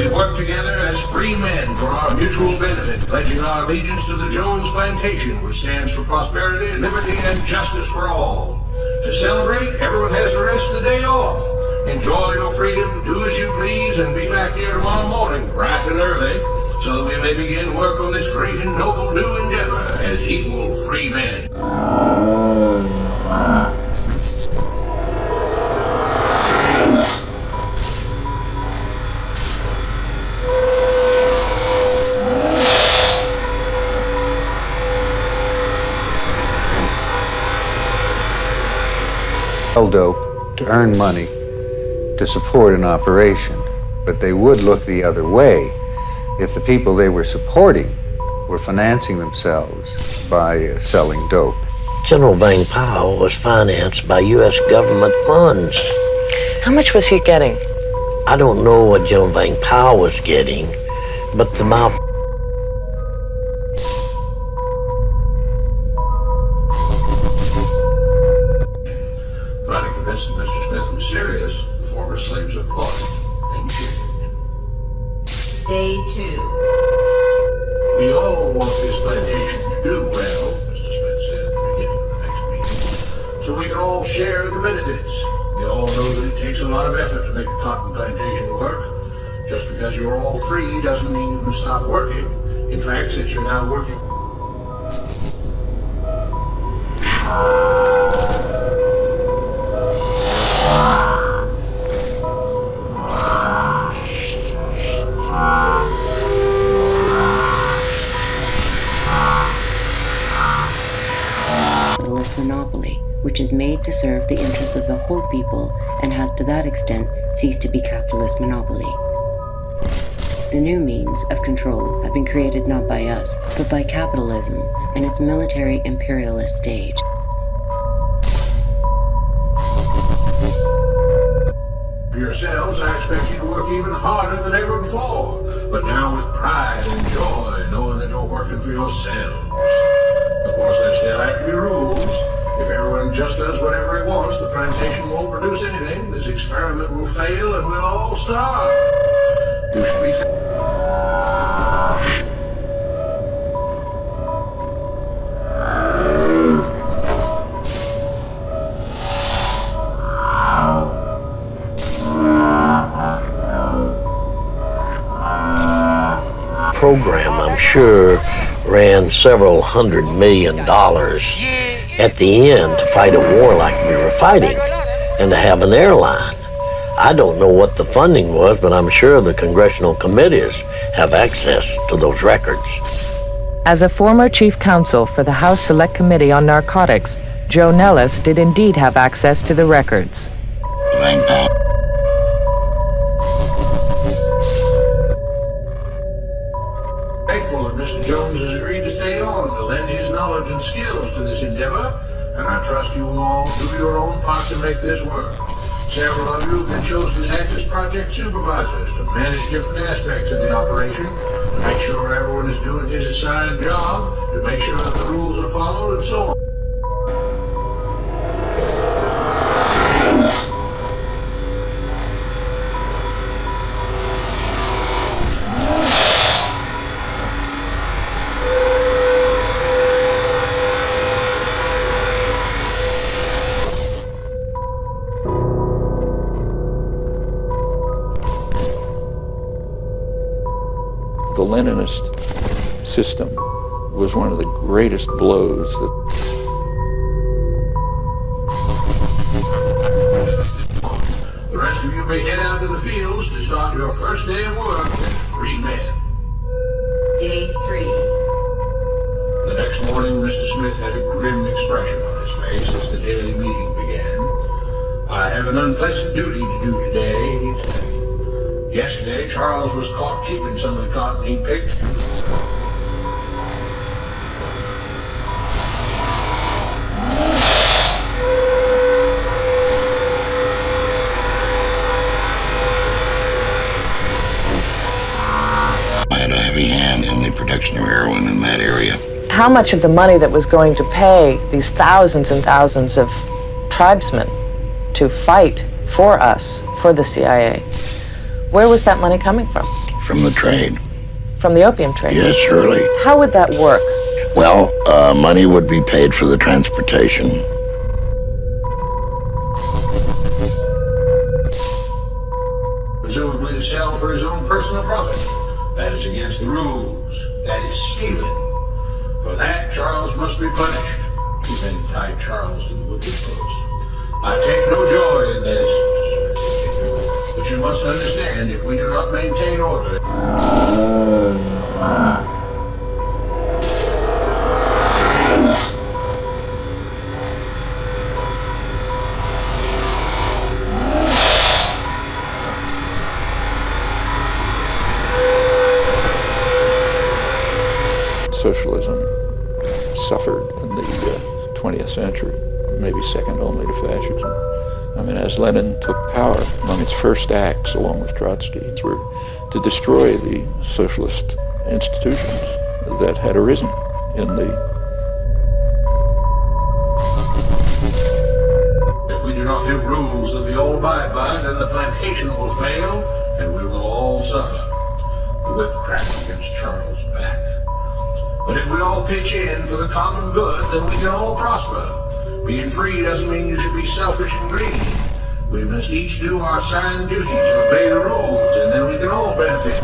We work together as free men for our mutual benefit, pledging our allegiance to the Jones Plantation, which stands for prosperity, liberty, and justice for all. To celebrate, everyone has the rest of the day off. Enjoy your freedom, do as you please, and be back here tomorrow morning, bright and early, so that we may begin work on this great and noble new endeavor as equal free men. Sell dope to earn money to support an operation, but they would look the other way if the people they were supporting were financing themselves by selling dope. General Bang Powell was financed by U.S. government funds. How much was he getting? I don't know what General Bang Powell was getting, but the amount. Finally convinced that Mr. Smith was serious, the former slaves applauded and cheered. Day 2. We all want this plantation to do well, Mr. Smith said at the beginning of the next meeting, so we can all share the benefits. We all know that it takes a lot of effort to make a cotton plantation work. Just because you're all free doesn't mean you can stop working. In fact, since you're now working... monopoly, which is made to serve the interests of the whole people and has to that extent ceased to be capitalist monopoly. The new means of control have been created not by us, but by capitalism and its military imperialist stage. For yourselves, I expect you to work even harder than ever before, but now with pride and joy, knowing that you're working for yourselves. Of course, there still have to be rules. If everyone just does whatever he wants, the plantation won't produce anything. This experiment will fail and we'll all starve. You should be... Program, I'm sure, ran several $100 million at the end to fight a war like we were fighting and to have an airline. I don't know what the funding was, but I'm sure the congressional committees have access to those records. As a former chief counsel for the House Select Committee on Narcotics, Joe Nellis did indeed have access to the records. Thankful that Mr. Jones has agreed to stay on to lend his knowledge and skills to this endeavor, and I trust you will all do your own part to make this work. Several of you have been chosen to act as project supervisors to manage different aspects of the operation, to make sure everyone is doing his assigned job, to make sure that the rules are followed, and so on. The Leninist system was one of the greatest blows that... The rest of you may head out to the fields to start your first day of work as free men. Day 3. The next morning, Mr. Smith had a grim expression on his face as the daily meeting began. I have an unpleasant duty to do today, he said. Yesterday, Charles was caught keeping some of the cotton he picked. I had a heavy hand in the production of heroin in that area. How much of the money that was going to pay these thousands and thousands of tribesmen to fight for us, for the CIA, where was that money coming from? from the trade. From the opium trade? Yes, surely. How would that work? Well, money would be paid for the transportation. Presumably to sell for his own personal profit. That is against the rules. That is stealing. For that, Charles must be punished. Two men tied Charles to the wicket post. I take no joy in this. But you must understand, if we do not maintain order... Socialism suffered in the 20th century, maybe second only to fascism. I mean, as Lenin took power, among its first acts, along with Trotsky, were to destroy the socialist institutions that had arisen in the... If we do not have rules that we all abide by, then the plantation will fail, and we will all suffer. The whip cracked against Charles' back. But if we all pitch in for the common good, then we can all prosper. Being free doesn't mean you should be selfish and greedy. We must each do our assigned duties and obey the rules, and then we can all benefit.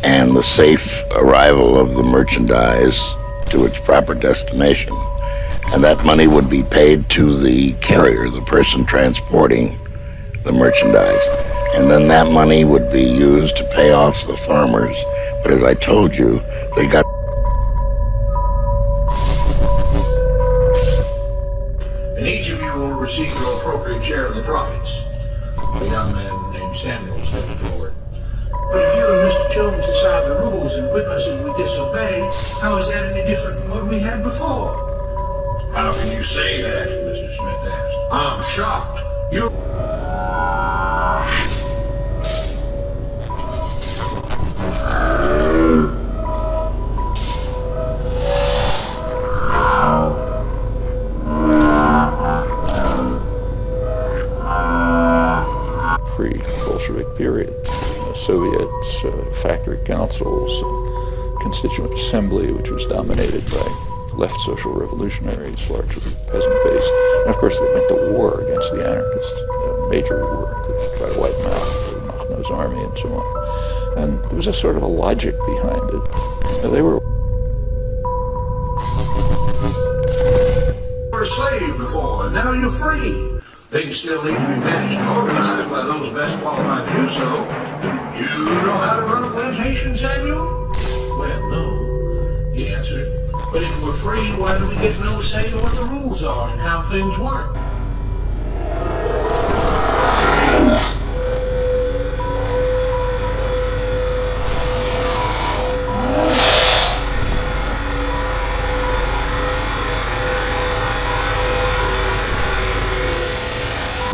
And the safe arrival of the merchandise to its proper destination. And that money would be paid to the carrier, the person transporting the merchandise. And then that money would be used to pay off the farmers. But as I told you, they got... And each of you will receive your appropriate share of the profits. A young man named Samuel stepped forward. But if you and Mr. Jones decide the rules and whip us if we disobey, how is that any different from what we had before? How can you say that? Mr. Smith asked. I'm shocked. You... Pre-Bolshevik period. Soviets, factory councils, constituent assembly, which was dominated by left social revolutionaries, largely peasant-based. And of course, they went to war against the anarchists, a major war to try to wipe them out, Makhno's army and so on. And there was a sort of a logic behind it. They were a slave before, and now you're free. Things still need to be managed and organized by those best qualified to do so. You know how to run a plantation, Samuel? Well, no, he answered. But if we're free, why do we get no say in what the rules are and how things work?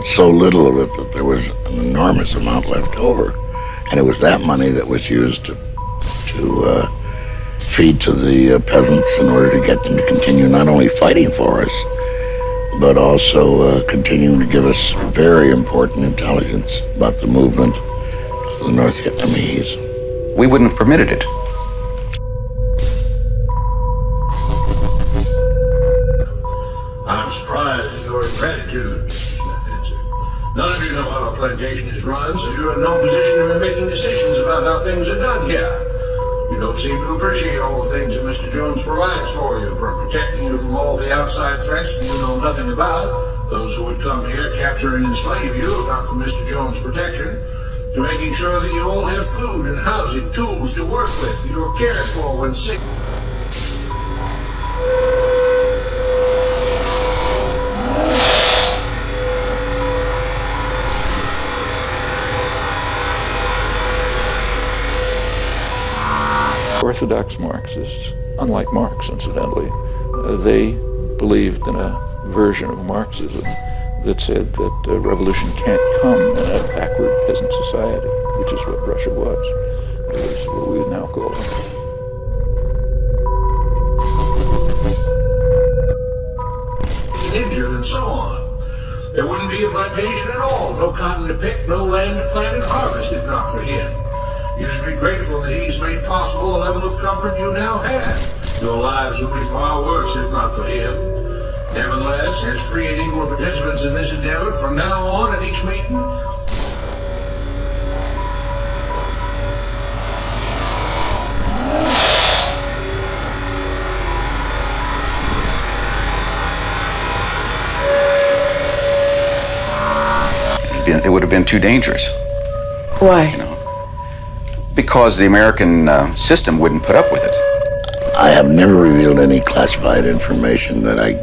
So little of it that there was an enormous amount left over. And it was that money that was used to feed to the peasants in order to get them to continue not only fighting for us, but also continuing to give us very important intelligence about the movement of the North Vietnamese. We wouldn't have permitted it. I'm surprised at your ingratitude, Mr. Smith answered. None of you know how a plantation is run, so you're in no position to be making decisions about how things are done here. You don't seem to appreciate all the things that Mr. Jones provides for you, from protecting you from all the outside threats that you know nothing about, those who would come here, capture and enslave you, if not for Mr. Jones' protection, to making sure that you all have food and housing, tools to work with, you're cared for when sick. Orthodox Marxists, unlike Marx, incidentally, they believed in a version of Marxism that said that revolution can't come in a backward peasant society, which is what Russia was. It was what we would now call it. Injured and so on. There wouldn't be a plantation at all, no cotton to pick, no land to plant and harvest if not for him. You should be grateful that he's made possible the level of comfort you now have. Your lives would be far worse if not for him. Nevertheless, as free and equal participants in this endeavor, from now on at each meeting, it would have been too dangerous. Why? You know, because the American system wouldn't put up with it. I have never revealed any classified information that I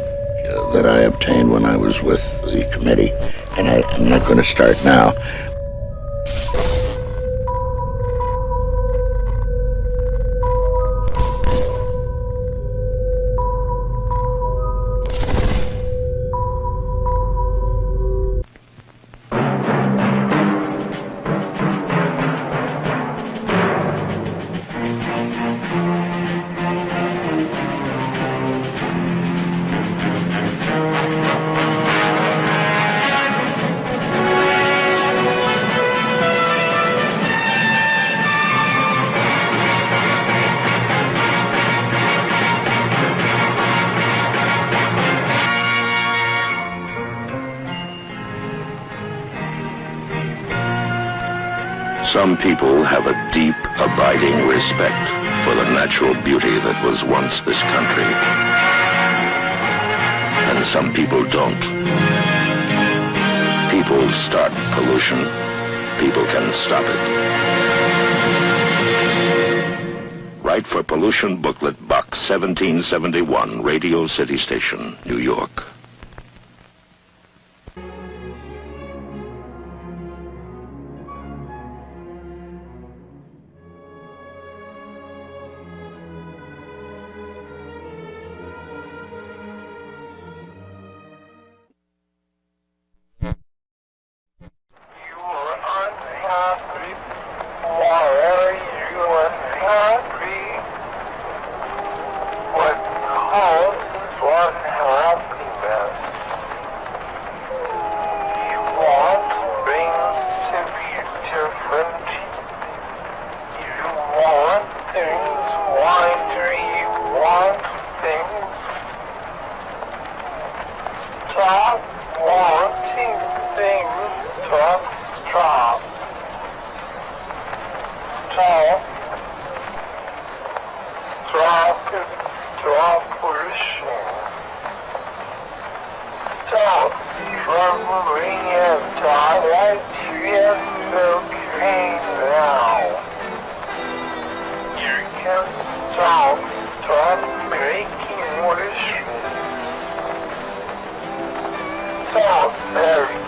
obtained when I was with the committee, and I'm not going to start now. Some people have a deep, abiding respect for the natural beauty that was once this country. And some people don't. People start pollution. People can stop it. Write for Pollution Booklet, Box 1771, Radio City Station, New York. Very